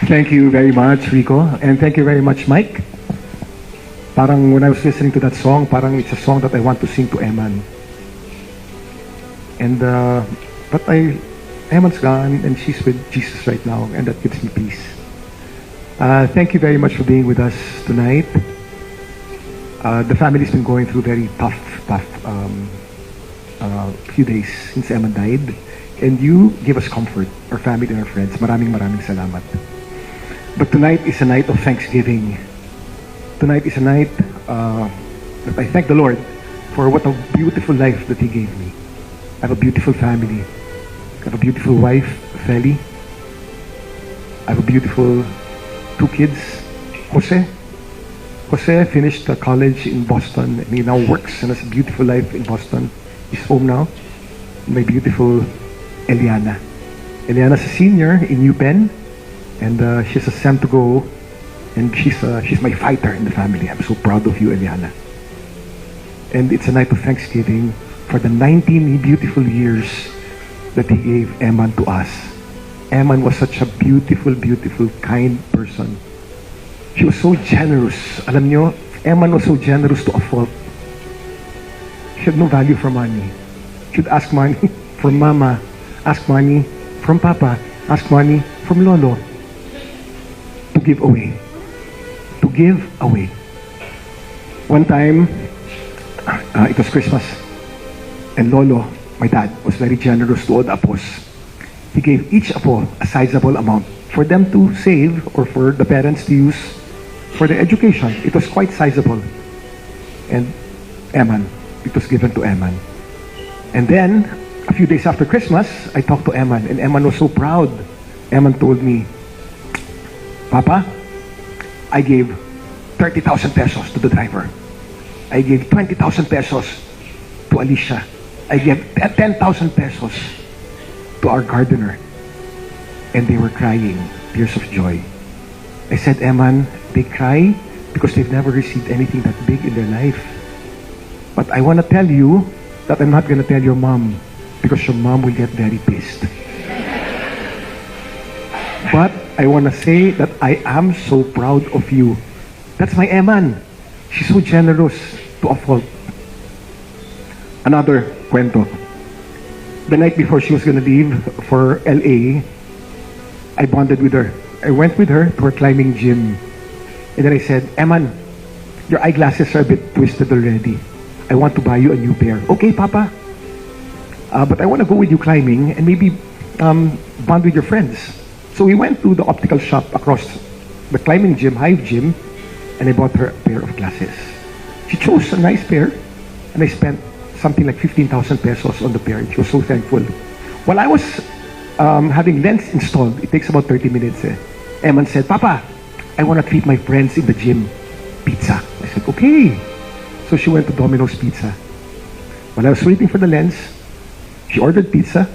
Thank you very much, Rico. And thank you very much, Mike. Parang when I was listening to that song, parang it's a song that I want to sing to Emman. And, but Emman's gone and she's with Jesus right now, and that gives me peace. Thank you very much for being with us tonight. The family's been going through very tough few days since Emman died. And you give us comfort, our family and our friends. Maraming salamat. But tonight is a night of thanksgiving. Tonight is a night that I thank the Lord for what a beautiful life that He gave me. I have a beautiful family. I have a beautiful wife, Feli. I have a beautiful 2 kids. Jose finished college in Boston and he now works and has a beautiful life in Boston. He's home now. My beautiful Eliana. Eliana's a senior in UPenn and she has a sem to go, and she's my fighter in the family. I'm so proud of you, Eliana. And it's a night of thanksgiving for the 19 beautiful years that He gave Emman to us. Emman was such a beautiful, kind person. She was so generous. Alam nyo, Emman was so generous to a fault. She had no value for money. She'd ask money from Mama, ask money from Papa, ask money from Lolo to give away. To give away. One time, it was Christmas, and Lolo, my dad, was very generous to all the apos. He gave each apo a sizable amount for them to save or for the parents to use for their education. It was quite sizable. And Emman, it was given to Emman. And then, a few days after Christmas, I talked to Emman, and Emman was so proud. Emman told me, Papa, I gave 30,000 pesos to the driver. I gave 20,000 pesos to Alicia. I gave 10,000 pesos to our gardener. And they were crying, tears of joy. I said, Emman, they cry because they've never received anything that big in their life. But I want to tell you that I'm not going to tell your mom because your mom will get very pissed. But I want to say that I am so proud of you. That's my Emman. She's so generous to a fault. Another kwento. The night before she was going to leave for LA, I bonded with her. I went with her to her climbing gym. And then I said, Emman, your eyeglasses are a bit twisted already. I want to buy you a new pair. Okay, Papa. But I want to go with you climbing and maybe bond with your friends. So we went to the optical shop across the climbing gym, Hive Gym, and I bought her a pair of glasses. She chose a nice pair, and I spent something like 15,000 pesos on the pair, and she was so thankful. While I was having lens installed, it takes about 30 minutes. Emman said, Papa, I want to treat my friends in the gym pizza. I said, okay. So she went to Domino's Pizza. While I was waiting for the lens, she ordered pizza,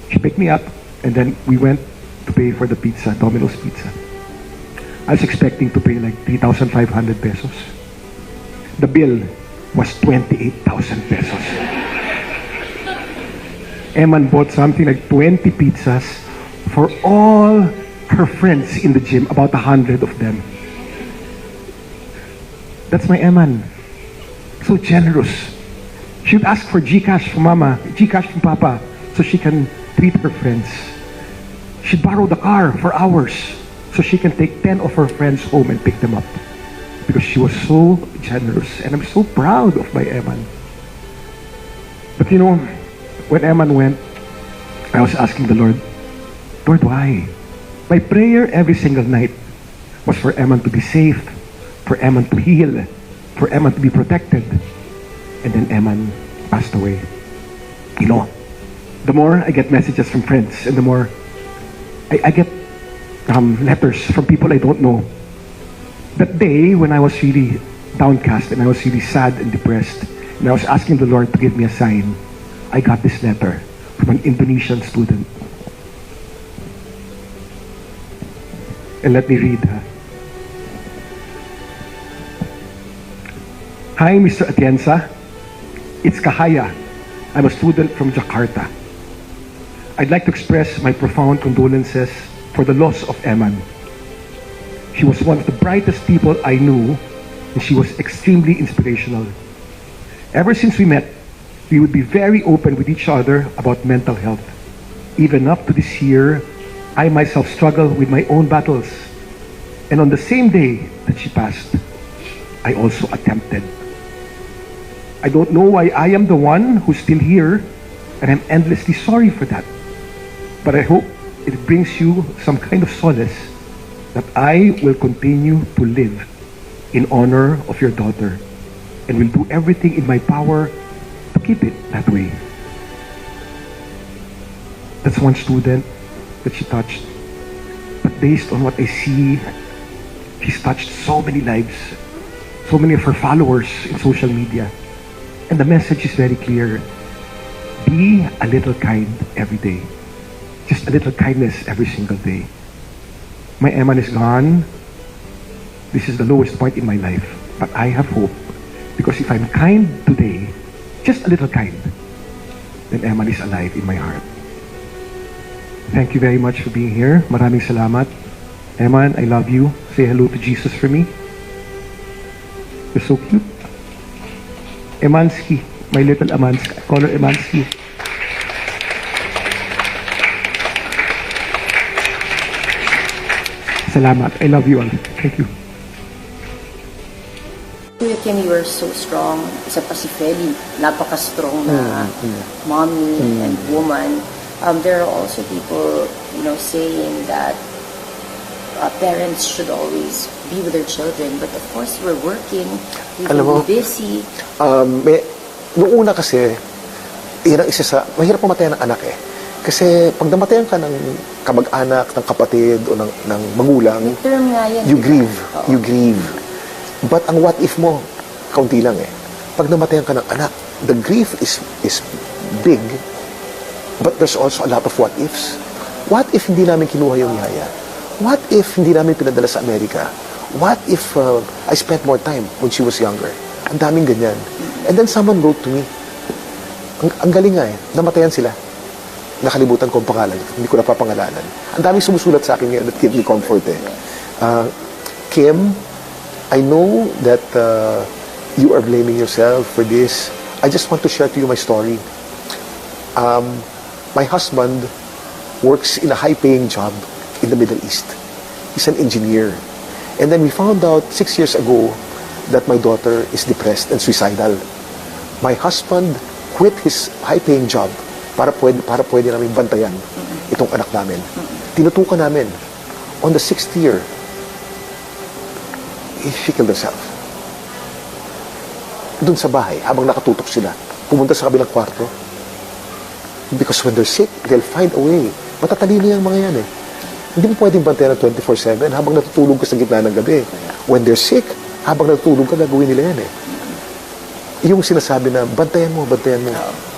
she picked me up, and then we went to pay for the pizza, Domino's Pizza. I was expecting to pay like 3,500 pesos. The bill was 28,000 pesos. Emman bought something like 20 pizzas for all her friends in the gym, about 100 of them. That's my Emman. So generous. She would ask for GCash from Mama, GCash from Papa, so she can treat her friends. She'd borrow the car for hours so she can take 10 of her friends home and pick them up. Because she was so generous, and I'm so proud of my Emman. But you know, when Emman went, I was asking the Lord, Lord, why? My prayer every single night was for Emman to be safe, for Emman to heal, for Emman to be protected. And then Emman passed away. You know, the more I get messages from friends, and the more I get letters from people I don't know. That day when I was really downcast and I was really sad and depressed, and I was asking the Lord to give me a sign, I got this letter from an Indonesian student. And let me read. Hi, Mr. Atienza. It's Kahaya. I'm a student from Jakarta. I'd like to express my profound condolences for the loss of Emman. She was one of the brightest people I knew, and she was extremely inspirational. Ever since we met, we would be very open with each other about mental health. Even up to this year, I myself struggle with my own battles. And on the same day that she passed, I also attempted. I don't know why I am the one who's still here, and I'm endlessly sorry for that. But I hope it brings you some kind of solace that I will continue to live in honor of your daughter and will do everything in my power to keep it that way. That's one student that she touched. But based on what I see, she's touched so many lives, so many of her followers in social media. And the message is very clear. Be a little kind every day. Just a little kindness every single day. My Emman is gone. This is the lowest point in my life. But I have hope. Because if I'm kind today, just a little kind, then Emman is alive in my heart. Thank you very much for being here. Maraming salamat. Emman, I love you. Say hello to Jesus for me. You're so cute. Emansky, my little Emansky. I call her Emansky. Salamat. I love you all. Thank you. Kuya Kim, you were so strong. Isa pa si Feli, napaka-strong na mommy and woman. There are also people, saying that parents should always be with their children. But of course, we're working, we're busy. Noong una kasi, yun ang isa sa, mahirap pamatayan ng anak eh. Kasi pag namatayan ka ng kamag-anak, ng kapatid, o ng magulang, term nga yan, you grieve. You grieve. But ang what if mo, kaunti lang eh. Pag namatayan ka ng anak, the grief is big, but there's also a lot of what ifs. What if hindi namin kinuha yung yaya? What if hindi namin pinadala sa Amerika? What if I spent more time when she was younger? Ang daming ganyan. And then someone wrote to me. Ang galing nga eh. Namatayan sila. Nakalimutan ko ang pangalan. Hindi ko napapangalanan. Ang daming sumusulat sa akin ngayon that give me comfort eh. Kim, I know that you are blaming yourself for this. I just want to share to you my story. My husband works in a high-paying job in the Middle East. He's an engineer. And then we found out 6 years ago that my daughter is depressed and suicidal. My husband quit his high-paying job para pwede namin bantayan itong anak namin. Tinutukan namin. On the 6th year, she killed herself. Doon sa bahay, habang nakatutok sila, pumunta sa kabilang kwarto. Because when they're sick, they'll find a way. Matatalino yung mga yan eh. Hindi mo pwedeng bantayan ng 24/7 habang natutulog ka sa gitna ng gabi. When they're sick, habang natutulog ka, gagawin nila yan eh. Yung sinasabi na, bantayan mo.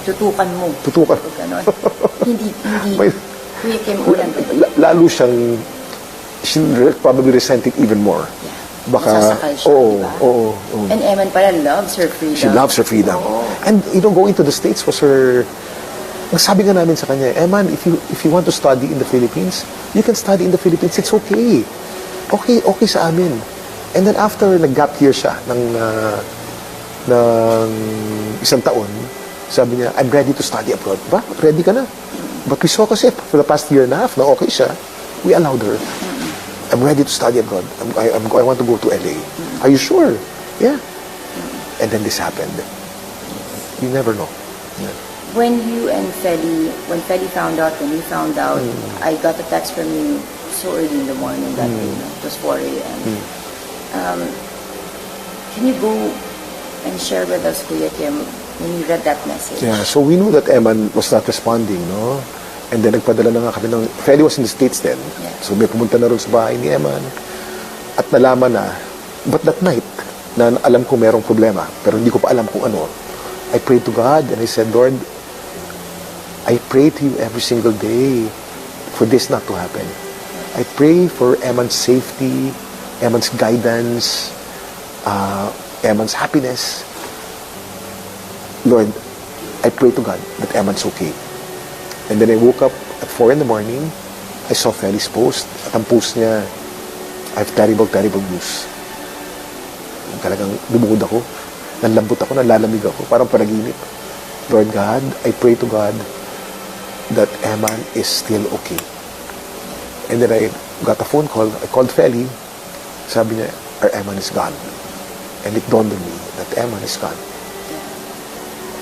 Tutukan mo. Tutukan. Hindi. Kuya Kim, ulan. Lalo siyang, she probably resent it even more. Yeah. Baka, masasakal siya, diba? Oo. And Emman pala loves her freedom. She loves her freedom. Oo. And, going to the States was her, ang sabi nga namin sa kanya, Emman, if you want to study in the Philippines, you can study in the Philippines. It's okay. Okay sa amin. And then after nag-gap year siya ng isang taon, sabi niya, I'm ready to study abroad. Ba? Ready ka na? But we saw kasi for the past year and a half na okay siya, we allowed her. I'm ready to study abroad. I want to go to LA. Are you sure? Yeah. And then this happened. You never know. Yeah. When you and Feli, when we found out, I got a text from you so early in the morning that day. It was 4 a.m. Can you go and share with us, Kuya Kim, when you read that message? Yeah, so we knew that Emman was not responding, no? And then nagpadala na nga kami ng, Feli was in the States then. Yeah. So may pumunta na rin sa bahay ni Emman. At nalaman na, but that night, na alam ko merong problema, pero hindi ko pa alam kung ano, I prayed to God and I said, Lord, I pray to you every single day for this not to happen. I pray for Emman's safety, Emman's guidance, Emman's happiness. Lord, I pray to God that Emman's okay. And then I woke up at 4 in the morning. I saw Feli's post. At ang post niya, I have terrible, terrible news. Talagang lumubog ako. Nanlambot ako, nanlalamig ako. Parang panaginip. Lord God, I pray to God that Emman is still okay. And then I got a phone call. I called Feli. Sabi niya, our Emman is gone. And it dawned on me that Emman is gone.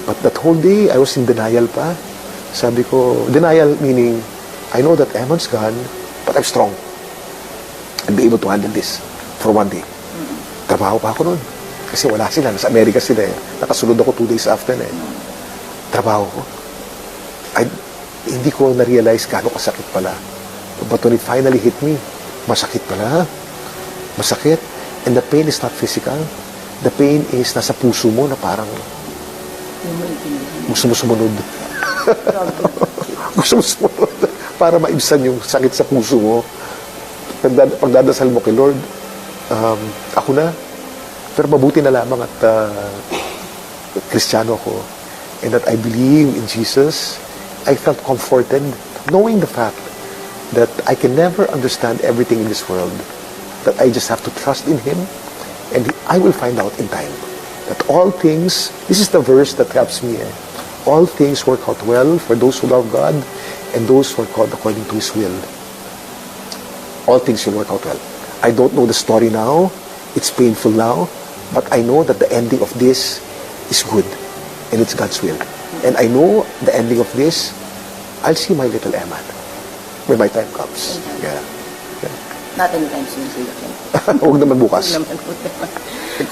But that whole day, I was in denial pa. Sabi ko, denial meaning, I know that Emman's gone, but I'm strong. I'll be able to handle this for one day. Trabaho pa ako noon. Kasi wala sila. Nasa Amerika sila eh. Nakasunod ako 2 days after na eh. Trabaho ko. Hindi ko na-realize gaano kasakit pala. But when it finally hit me, masakit pala. Masakit. And the pain is not physical. The pain is nasa puso mo na parang gusto mo sumunod. Gusto mo sumunod. Para maibsan yung sakit sa puso mo. Pagdadasal mo kay Lord, ako na. Pero mabuti na lamang at Kristiyano ako. And that I believe in Jesus. I felt comforted knowing the fact that I can never understand everything in this world. That I just have to trust in Him. And I will find out in time. That all things, this is the verse that helps me. All things work out well for those who love God and those who are called according to His will. All things will work out well. I don't know the story now. It's painful now. But I know that the ending of this is good. And it's God's will. And I know the ending of this, I'll see my little Emman when my time comes. Yeah. Not anytime soon, Kuya Kim. Huwag naman bukas. Huwag naman.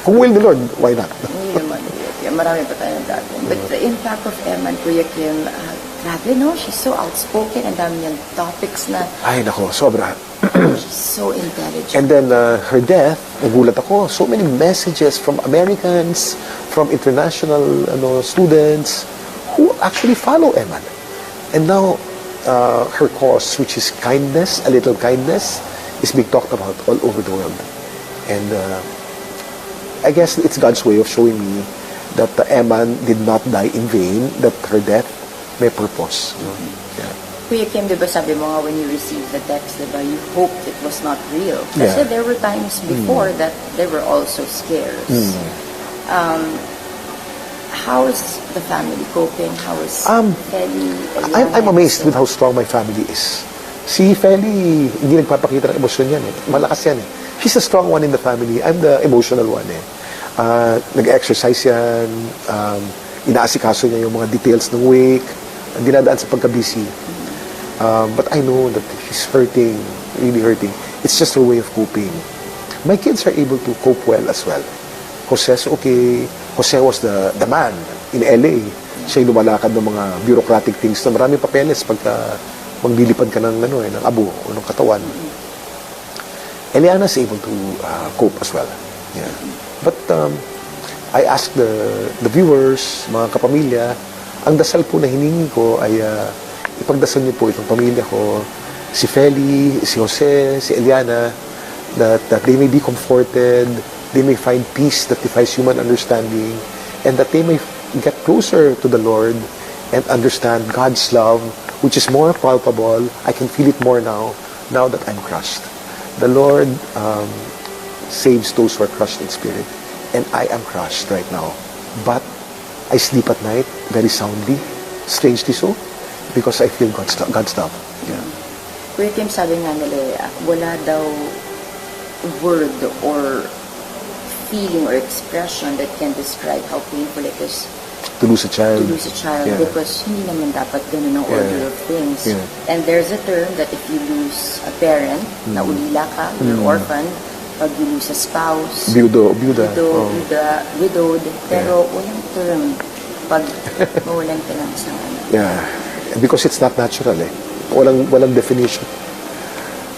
Kung will the Lord, why not? Hindi naman, Kuya Kim. Marami pa tayong dati. But the impact of Emman, Kuya Kim, grabe, no? She's so outspoken. Ang dami niyang topics na Ay, nako, sobra. she's so intelligent. And then her death, nagulat ako, so many messages from Americans, from international students who actually follow Emman. And now, her cause, which is kindness, a little kindness, is being talked about all over the world. And I guess it's God's way of showing me that Emman did not die in vain, that her death may purpose. Yeah. Kuya Kim, di ba sabi mo nga when you received the text, di ba, you hoped it was not real. Kasi Yeah. there were times before that they were also scared. How is the family coping? How is Feli? I'm amazed with how strong my family is. Si Feli, hindi nagpapakita ng emosyon yan eh. Malakas yan eh. She's a strong one in the family. I'm the emotional one eh. Nag-exercise yan. Inaasikaso niya yung mga details ng wake. Ang dinadaan sa pagka-busy. But I know that she's hurting, really hurting. It's just her way of coping. My kids are able to cope well as well. Jose's okay. Jose was the man in LA. Siya yung lumalakad ng mga bureaucratic things na maraming papeles pagka maglilipad ka ng, ng abo o ng katawan. Eliana's able to cope as well. Yeah. But I ask the viewers, mga kapamilya, ang dasal po na hiningi ko ay ipagdasal niyo po itong pamilya ko, si Feli, si Jose, si Eliana, that they may be comforted, they may find peace that defies human understanding, and that they may get closer to the Lord and understand God's love, which is more palpable. I can feel it more now that I'm crushed. The Lord saves those who are crushed in spirit, and I am crushed right now. But I sleep at night very soundly, strangely so, because I feel God's love. Yeah. Kuya Kim, sabi nga nila, wala daw word or feeling or expression that can describe how painful it is To lose a child. Yeah. Because hindi naman dapat ganun ang order of things. Yeah. And there's a term that if you lose a parent, na ulila ka, you're orphan, pag you lose a spouse, Byuda. widowed, pero walang term pag mawalan ka ng isang anak. Yeah. Because it's not natural eh. Walang definition.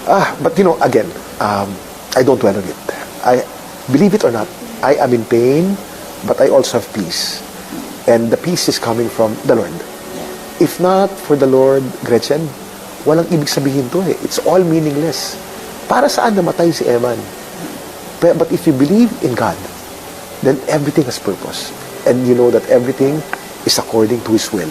But again, I don't dwell on it. I believe it or not, I am in pain, but I also have peace. And the peace is coming from the Lord. If not for the Lord, Gretchen, walang ibig sabihin to eh. It's all meaningless. Para saan namatay si Emman? But if you believe in God, then everything has purpose. And you know that everything is according to His will.